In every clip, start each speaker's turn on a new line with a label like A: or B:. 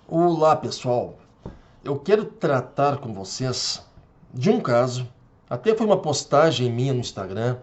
A: Olá, pessoal. Eu quero tratar com vocês de um caso, até foi uma postagem minha no Instagram,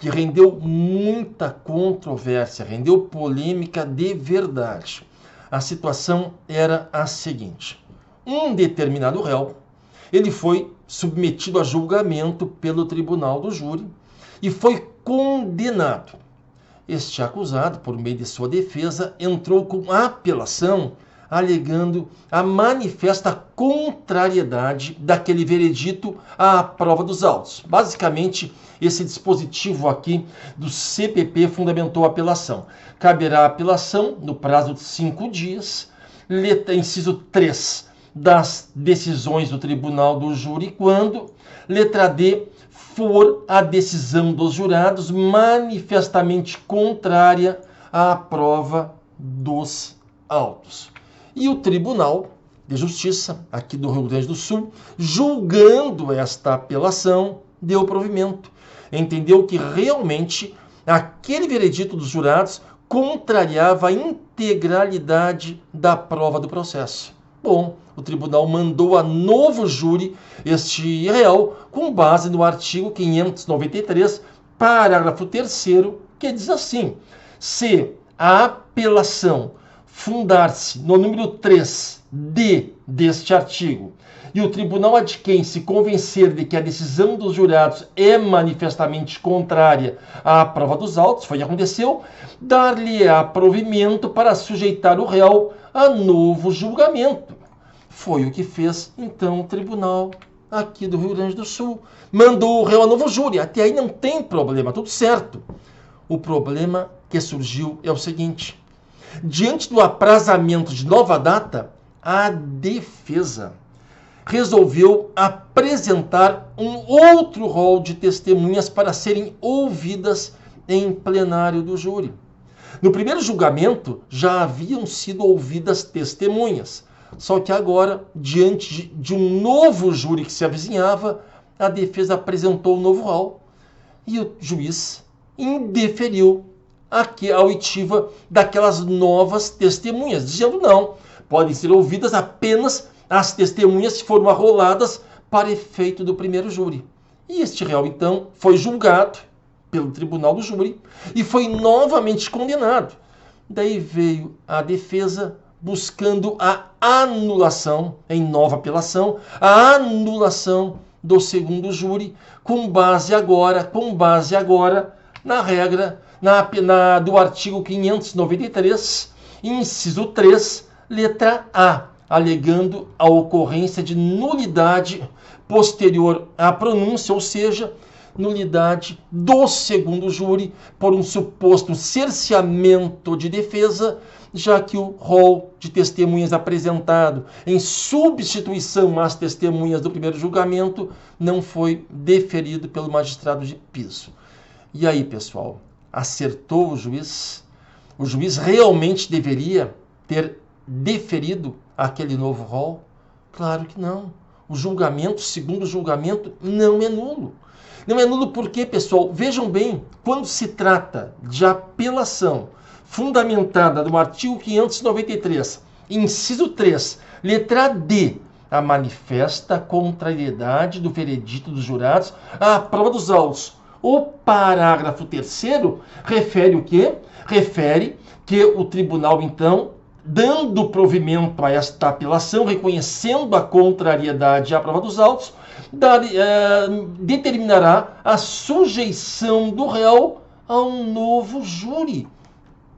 A: que rendeu muita controvérsia, rendeu polêmica de verdade. A situação era a seguinte: um determinado réu, ele foi submetido a julgamento pelo tribunal do júri e foi condenado. Este acusado, por meio de sua defesa, entrou com apelação alegando a manifesta contrariedade daquele veredito à prova dos autos. Basicamente, esse dispositivo aqui do CPP fundamentou a apelação. Caberá a apelação no prazo de 5 dias, inciso 3 das decisões do tribunal do júri, quando, letra D, for a decisão dos jurados manifestamente contrária à prova dos autos. E o Tribunal de Justiça, aqui do Rio Grande do Sul, julgando esta apelação, deu provimento. Entendeu que realmente aquele veredito dos jurados contrariava a integralidade da prova do processo. Bom, o tribunal mandou a novo júri este réu com base no artigo 593, parágrafo 3º, que diz assim: se a apelação fundar-se no número 3d deste artigo e o tribunal a de quem se convencer de que a decisão dos jurados é manifestamente contrária à prova dos autos, foi o que aconteceu, dar-lhe-á provimento para sujeitar o réu a novo julgamento. Foi o que fez, então, o tribunal aqui do Rio Grande do Sul. Mandou o réu a novo júri. Até aí não tem problema, tudo certo. O problema que surgiu é o seguinte: diante do aprazamento de nova data, a defesa resolveu apresentar um outro rol de testemunhas para serem ouvidas em plenário do júri. No primeiro julgamento, já haviam sido ouvidas testemunhas, só que agora, diante de um novo júri que se avizinhava, a defesa apresentou um novo rol e o juiz indeferiu a oitiva daquelas novas testemunhas, dizendo não, podem ser ouvidas apenas as testemunhas que foram arroladas para efeito do primeiro júri. E este réu, então, foi julgado pelo tribunal do júri e foi novamente condenado. Daí veio a defesa buscando a anulação, em nova apelação, a anulação do segundo júri, com base agora na regra do artigo 593, inciso 3, letra A, alegando a ocorrência de nulidade posterior à pronúncia, ou seja, nulidade do segundo júri por um suposto cerceamento de defesa, já que o rol de testemunhas apresentado em substituição às testemunhas do primeiro julgamento não foi deferido pelo magistrado de piso. E aí, pessoal, acertou o juiz? O juiz realmente deveria ter deferido aquele novo rol? Claro que não. O julgamento, segundo o julgamento, não é nulo. Não é nulo porque, pessoal, vejam bem, quando se trata de apelação fundamentada no artigo 593, inciso 3, letra D, a manifesta contrariedade do veredito dos jurados à prova dos autos. O parágrafo 3º refere o quê? Refere que o tribunal, então, dando provimento a esta apelação, reconhecendo a contrariedade à prova dos autos, determinará a sujeição do réu a um novo júri.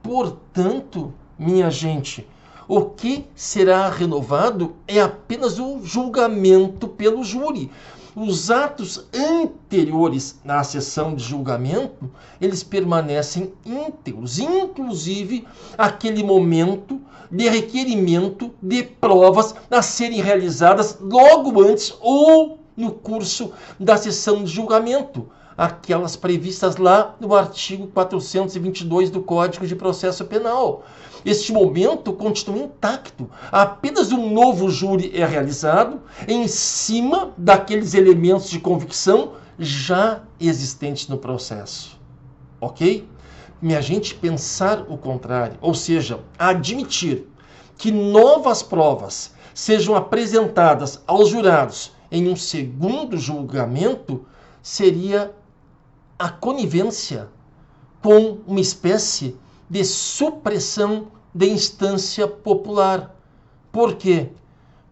A: Portanto, minha gente, o que será renovado é apenas o julgamento pelo júri. Os atos anteriores à sessão de julgamento, eles permanecem íntegros, inclusive aquele momento de requerimento de provas a serem realizadas logo antes ou no curso da sessão de julgamento, aquelas previstas lá no artigo 422 do Código de Processo Penal. Este momento continua intacto. Apenas um novo júri é realizado em cima daqueles elementos de convicção já existentes no processo. Ok? Minha gente, pensar o contrário, ou seja, admitir que novas provas sejam apresentadas aos jurados em um segundo julgamento seria a conivência com uma espécie de supressão de instância popular. Por quê?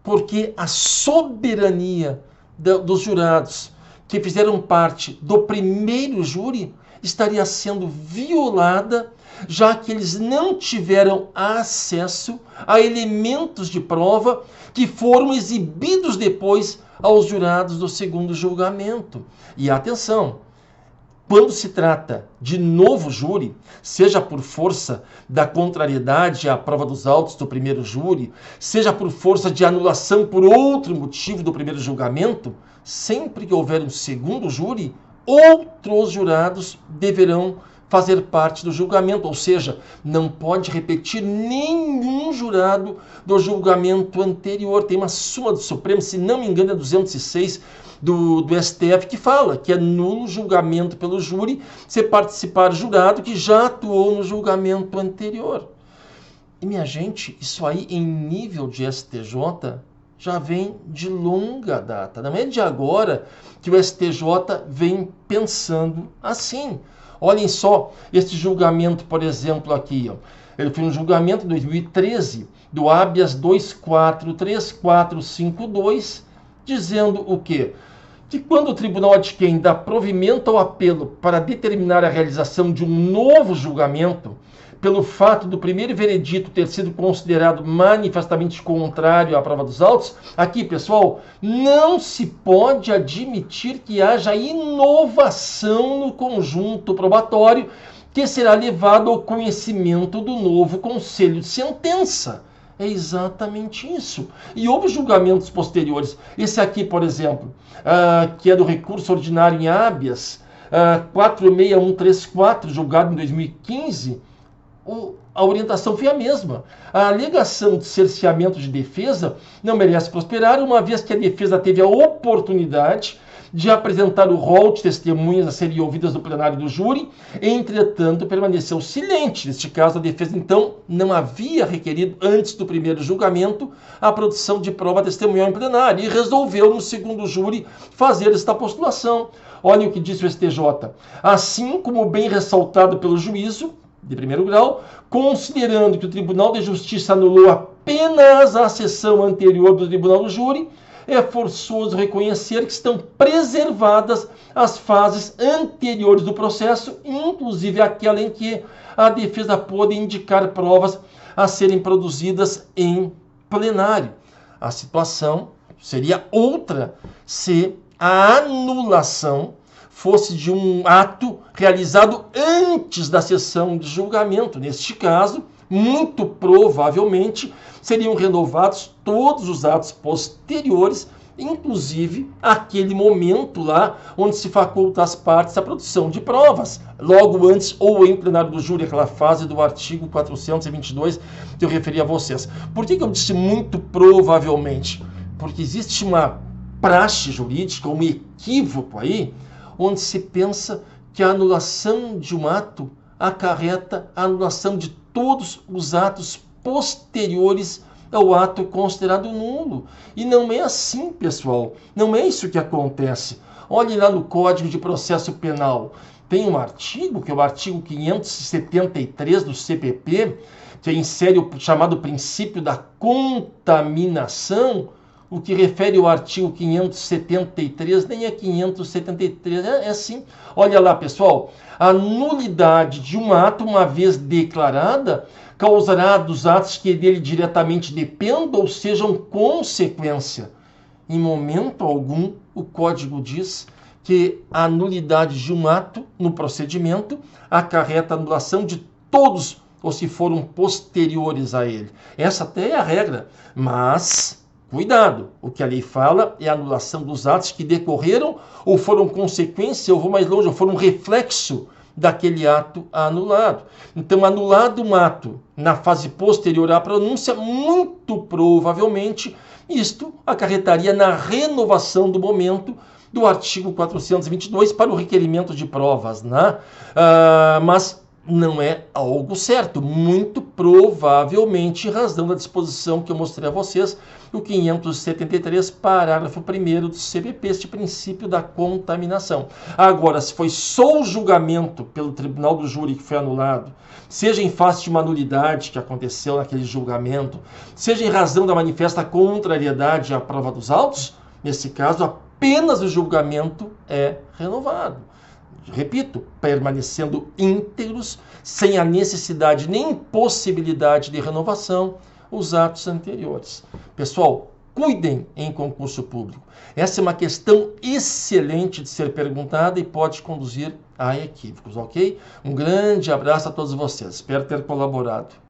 A: Porque a soberania dos jurados que fizeram parte do primeiro júri estaria sendo violada, já que eles não tiveram acesso a elementos de prova que foram exibidos depois aos jurados do segundo julgamento. E atenção, quando se trata de novo júri, seja por força da contrariedade à prova dos autos do primeiro júri, seja por força de anulação por outro motivo do primeiro julgamento, sempre que houver um segundo júri, outros jurados deverão fazer parte do julgamento, ou seja, não pode repetir nenhum jurado do julgamento anterior. Tem uma súmula do Supremo, se não me engano é 206 do STF, que fala que é nulo julgamento pelo júri se participar jurado que já atuou no julgamento anterior. E minha gente, isso aí em nível de STJ já vem de longa data. Não é de agora que o STJ vem pensando assim. Olhem só este julgamento, por exemplo, aqui. Ó. Ele foi um julgamento em 2013 do habeas 243452, dizendo o quê? Que quando o tribunal adquém dá provimento ao apelo para determinar a realização de um novo julgamento, pelo fato do primeiro veredito ter sido considerado manifestamente contrário à prova dos autos, aqui, pessoal, não se pode admitir que haja inovação no conjunto probatório que será levado ao conhecimento do novo conselho de sentença. É exatamente isso. E houve julgamentos posteriores. Esse aqui, por exemplo, que é do recurso ordinário em habeas, 46134, julgado em 2015, a orientação foi a mesma. A alegação de cerceamento de defesa não merece prosperar, uma vez que a defesa teve a oportunidade de apresentar o rol de testemunhas a serem ouvidas no plenário do júri, entretanto, permaneceu silente. Neste caso, a defesa, então, não havia requerido, antes do primeiro julgamento, a produção de prova testemunhal em plenário e resolveu, no segundo júri, fazer esta postulação. Olhem o que disse o STJ. Assim como bem ressaltado pelo juízo de primeiro grau, considerando que o Tribunal de Justiça anulou apenas a sessão anterior do Tribunal do Júri, é forçoso reconhecer que estão preservadas as fases anteriores do processo, inclusive aquela em que a defesa pôde indicar provas a serem produzidas em plenário. A situação seria outra se a anulação fosse de um ato realizado antes da sessão de julgamento. Neste caso, muito provavelmente, seriam renovados todos os atos posteriores, inclusive aquele momento lá onde se faculta às partes a produção de provas, logo antes ou em plenário do júri, aquela fase do artigo 422 que eu referi a vocês. Por que eu disse muito provavelmente? Porque existe uma praxe jurídica, um equívoco aí, onde se pensa que a anulação de um ato acarreta a anulação de todos os atos posteriores ao ato considerado nulo. E não é assim, pessoal. Não é isso que acontece. Olhem lá no Código de Processo Penal. Tem um artigo, que é o artigo 573 do CPP, que insere o chamado princípio da contaminação, o que refere ao artigo 573, nem é 573, é assim. Olha lá, pessoal, a nulidade de um ato, uma vez declarada, causará dos atos que dele diretamente dependam ou sejam consequência. Em momento algum, o Código diz que a nulidade de um ato no procedimento acarreta a anulação de todos os que foram posteriores a ele. Essa até é a regra, mas cuidado, o que a lei fala é a anulação dos atos que decorreram ou foram consequência, ou vou mais longe, ou foram um reflexo daquele ato anulado. Então, anulado um ato na fase posterior à pronúncia, muito provavelmente, isto acarretaria na renovação do momento do artigo 422 para o requerimento de provas, né? Mas não é algo certo, muito provavelmente em razão da disposição que eu mostrei a vocês, o 573, parágrafo 1º do CPP, este princípio da contaminação. Agora, se foi só o julgamento pelo tribunal do júri que foi anulado, seja em face de uma nulidade que aconteceu naquele julgamento, seja em razão da manifesta contrariedade à prova dos autos, nesse caso, apenas o julgamento é renovado. Repito, permanecendo íntegros, sem a necessidade nem possibilidade de renovação, os atos anteriores. Pessoal, cuidem em concurso público. Essa é uma questão excelente de ser perguntada e pode conduzir a equívocos, ok? Um grande abraço a todos vocês. Espero ter colaborado.